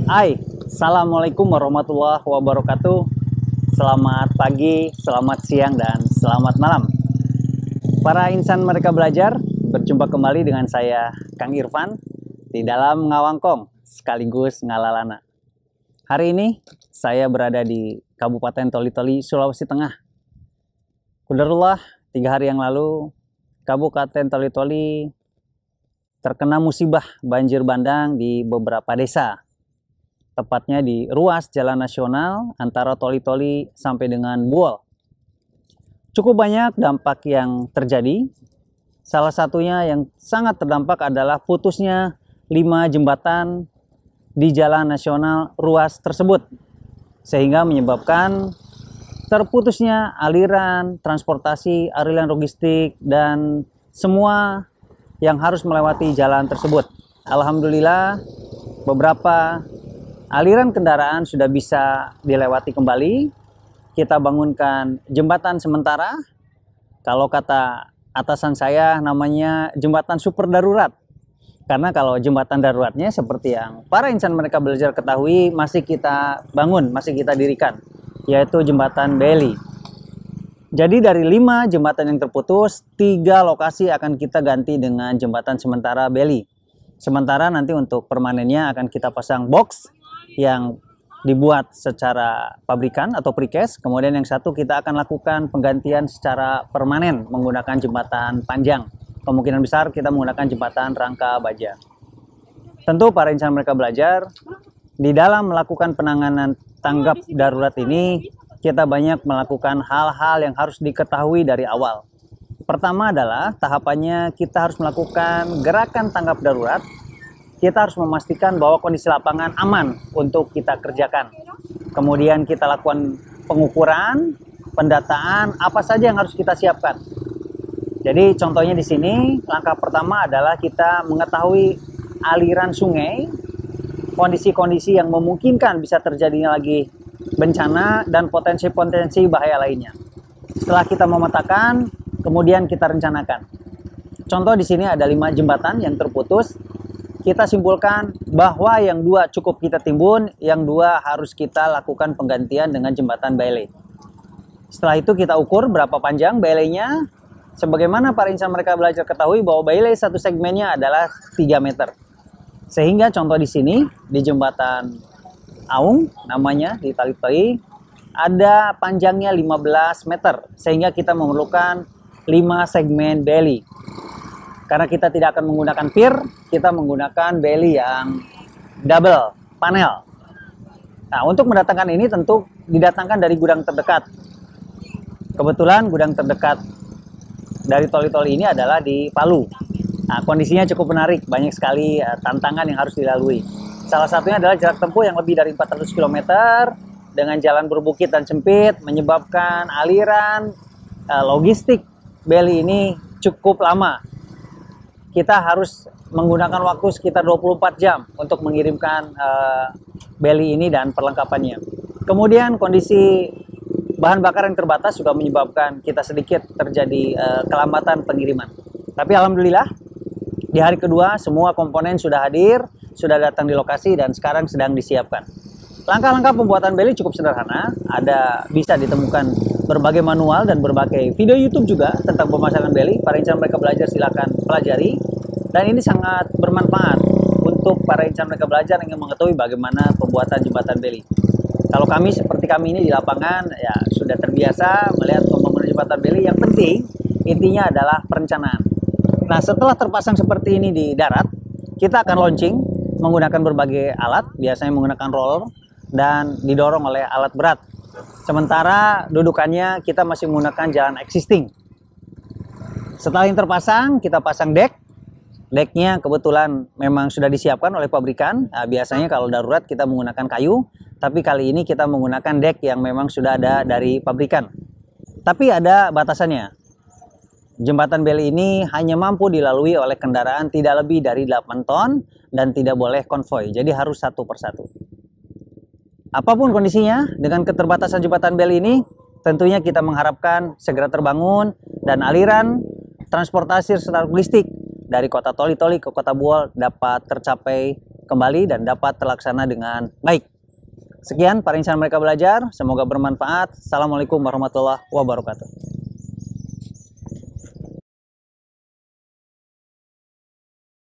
Hai, Assalamualaikum warahmatullahi wabarakatuh. Selamat pagi, selamat siang, dan selamat malam. Para insan Merdeka Belajar, berjumpa kembali dengan saya, Kang Irfan, di dalam Ngawangkong, sekaligus Ngalalana. Hari ini, saya berada di Kabupaten Toli-Toli, Sulawesi Tengah. Qadarullah, 3 hari yang lalu, Kabupaten Toli-Toli terkena musibah banjir bandang di beberapa desa. Tepatnya di ruas jalan nasional antara Toli-Toli sampai dengan Buol. Cukup banyak dampak yang terjadi. Salah satunya yang sangat terdampak adalah putusnya 5 jembatan di jalan nasional ruas tersebut. Sehingga menyebabkan terputusnya aliran transportasi, aliran logistik, dan semua yang harus melewati jalan tersebut. Alhamdulillah, beberapa aliran kendaraan sudah bisa dilewati kembali. Kita bangunkan jembatan sementara. Kalau kata atasan saya namanya jembatan super darurat. Karena kalau jembatan daruratnya seperti yang para insan Merdeka Belajar ketahui masih kita bangun, masih kita dirikan. Yaitu jembatan Beli. Jadi dari 5 jembatan yang terputus, 3 lokasi akan kita ganti dengan jembatan sementara Beli. Sementara nanti untuk permanennya akan kita pasang box yang dibuat secara pabrikan atau precast. Kemudian yang satu kita akan lakukan penggantian secara permanen menggunakan jembatan panjang. Kemungkinan besar kita menggunakan jembatan rangka baja. Tentu para insan Merdeka Belajar di dalam melakukan penanganan tanggap darurat ini kita banyak melakukan hal-hal yang harus diketahui dari awal. Pertama adalah tahapannya kita harus melakukan gerakan tanggap darurat. Kita harus memastikan bahwa kondisi lapangan aman untuk kita kerjakan. Kemudian kita lakukan pengukuran, pendataan, apa saja yang harus kita siapkan. Jadi contohnya di sini, langkah pertama adalah kita mengetahui aliran sungai, kondisi-kondisi yang memungkinkan bisa terjadinya lagi bencana dan potensi-potensi bahaya lainnya. Setelah kita memetakan, kemudian kita rencanakan. Contoh di sini ada 5 jembatan yang terputus. Kita simpulkan bahwa yang 2 cukup kita timbun, yang 2 harus kita lakukan penggantian dengan jembatan Bailey. Setelah itu kita ukur berapa panjang Bailey-nya. Sebagaimana para insan Merdeka Belajar ketahui bahwa Bailey satu segmennya adalah 3 meter. Sehingga contoh di sini, di jembatan Aung, namanya di Toli-Toli, ada panjangnya 15 meter. Sehingga kita memerlukan 5 segmen Bailey. Karena kita tidak akan menggunakan pier, kita menggunakan Bailey yang double panel. Nah, untuk mendatangkan ini tentu didatangkan dari gudang terdekat. Kebetulan gudang terdekat dari Toli-Toli ini adalah di Palu. Nah, kondisinya cukup menarik, banyak sekali tantangan yang harus dilalui. Salah satunya adalah jarak tempuh yang lebih dari 400 km dengan jalan berbukit dan sempit, menyebabkan aliran logistik Bailey ini cukup lama. Kita harus menggunakan waktu sekitar 24 jam untuk mengirimkan Bailey ini dan perlengkapannya. Kemudian kondisi bahan bakar yang terbatas juga menyebabkan kita sedikit terjadi kelambatan pengiriman. Tapi alhamdulillah di hari kedua semua komponen sudah hadir, sudah datang di lokasi dan sekarang sedang disiapkan. Langkah-langkah pembuatan Bailey cukup sederhana. Bisa ditemukan berbagai manual dan berbagai video YouTube juga tentang pemasangan Bailey. Para insan Merdeka Belajar silakan pelajari. Dan ini sangat bermanfaat untuk para insan Merdeka Belajar yang ingin mengetahui bagaimana pembuatan jembatan Bailey. Kalau kami seperti kami ini di lapangan ya sudah terbiasa melihat pembangunan jembatan Bailey. Yang penting intinya adalah perencanaan. Nah, setelah terpasang seperti ini di darat, kita akan launching menggunakan berbagai alat, biasanya menggunakan roller dan didorong oleh alat berat. Sementara dudukannya kita masih menggunakan jalan existing. Setelah yang terpasang, kita pasang deck. Decknya kebetulan memang sudah disiapkan oleh pabrikan. Nah, biasanya kalau darurat kita menggunakan kayu, tapi kali ini kita menggunakan deck yang memang sudah ada dari pabrikan. Tapi ada batasannya. Jembatan Bailey ini hanya mampu dilalui oleh kendaraan tidak lebih dari 8 ton dan tidak boleh konvoi. Jadi harus satu persatu. Apapun kondisinya, dengan keterbatasan jembatan Bailey ini, tentunya kita mengharapkan segera terbangun dan aliran transportasi serta logistik dari kota Toli-Toli ke kota Buol dapat tercapai kembali dan dapat terlaksana dengan baik. Sekian para insan mereka belajar, semoga bermanfaat. Assalamualaikum warahmatullahi wabarakatuh.